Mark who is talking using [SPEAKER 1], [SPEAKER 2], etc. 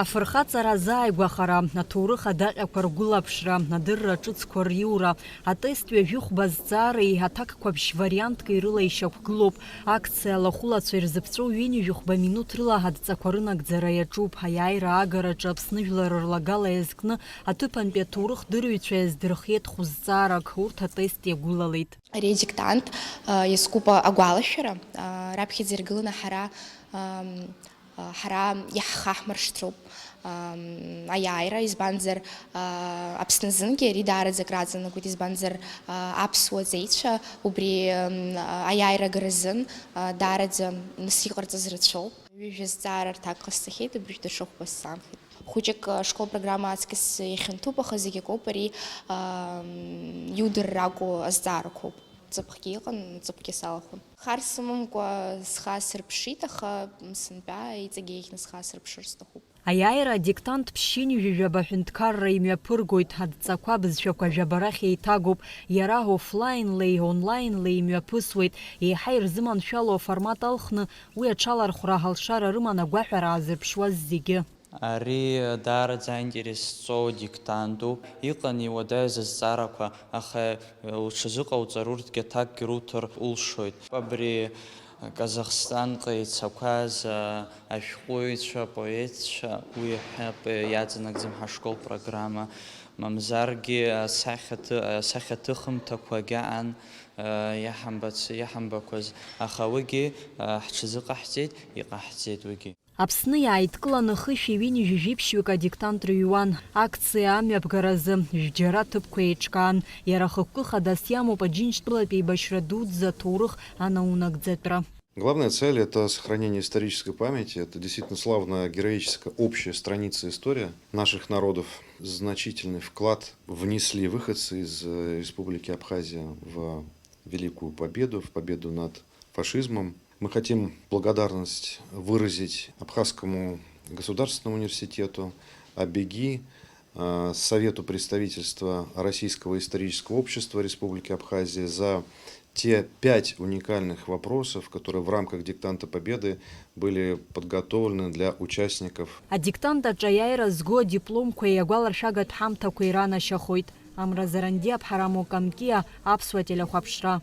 [SPEAKER 1] Афырхаҵара азааигәахара, аҭоурых адаҟьақәа ргәылаԥшра, адырра ҿыцқәа риура, атест ҩажәихәба азҵаареи аҭакқәабжь вариантк ирыла ишьақәгылоуп. Акциа алахәылацәа ирзыԥҵәоу ҩынҩажәихәба минуҭ рыла адҵақәа рынагӡара иаҿуп. Аиааира агараҿы Аԥсны жәлар рлагала иазкны аҭыԥантәи аҭоурых дырҩцәа иаздырхиеит хәызҵаарак, урҭ атест иагәылалеит.
[SPEAKER 2] Ари адиктант иазкуп агәалашәара, раԥхьаӡа иргыланы ҳара иаҳхаҳмыршҭроуп аиааира, избанзар Аԥсназынгьы ари даараӡа краҵанакуеит, избанзар аԥсуа ҵеицәа убри аиааира агаразын даараӡа нас иҟарҵаз рацәоуп. Ҩыжәа зҵаара рҭак ҟасҵахьеит, абри даҽа хәба сцамхеит. Хәыҷык школ программа аҵкыс иахьанҭоуп, аха зегь акоуп, ари иудырра акәу азҵаарақәоуп. Ҵыԥхгьы иҟан, ҵыԥгьы салахәын. Хар сымамкәа схасырԥшит, аха сынтәа иҵегьы еиӷьны схасырԥшыр сҭахуп.
[SPEAKER 1] Аиааира адиктант ԥшьынҩажәаба ҳәынҭқарра имҩаԥыргоит, адҵақәа бызшәақәа жәабарахь еиҭагоуп. Иара офлаинлеи онлаинлеи имҩаԥысуеит. Еиҳа ирзыманшәало аформат алхны уи аҽалархәра ҳалшара рыман агәаҳәара аазырԥшуаз зегьы.
[SPEAKER 3] Ари даараӡа аинтересҵоу диктантуп, иҟан иуадаҩыз азҵаарақәа, аха уҽазыҟауҵар урҭгьы аҭакгьы руҭар улшоит. Абри Казахстанҟа ицақәаз ашәҟәыҩҩцәа, апоетцәа уи иаҵанакӡам ҳашкол программа, мамзаргьы асахьаҭыхымҭақәагьы аан иаҳамбақәаз, аха уигьы ҳҽазыҟаҳҵеит, иҟаҳҵеит уигьы.
[SPEAKER 1] Аԥсны иааидкыланы хышәи ҩынҩажәи-ԥшьҩык адиктант рыҩуан. Акциа амҩаԥгаразы жәџьара ҭыԥқәа еиҿкаан. Иара хықәкы хадас иамоуп Аџьынџьтәылатәи еибашьра дуӡӡа аҭоурых анаунагӡатәра.
[SPEAKER 4] Главная цель – это сохранение исторической памяти. Это действительно славная, героическая, общая страница истории наших народов. Значительный вклад внесли выходцы из Республики Абхазия в великую победу, в победу над фашизмом. Мы хотим благодарность выразить Абхазскому государственному университету, АБЕГИ, Совету представительства Российского исторического общества Республики Абхазия за те 5 уникальных вопросов, которые в рамках диктанта Победы были подготовлены для участников.
[SPEAKER 1] Адиктант аҿаиааира зго дипломқәа иагәаларшәагатә ҳамҭақәа иранашьахоит. Амразаранди Аԥҳара Мокамкиа, Аԥсуа телехәаԥшра.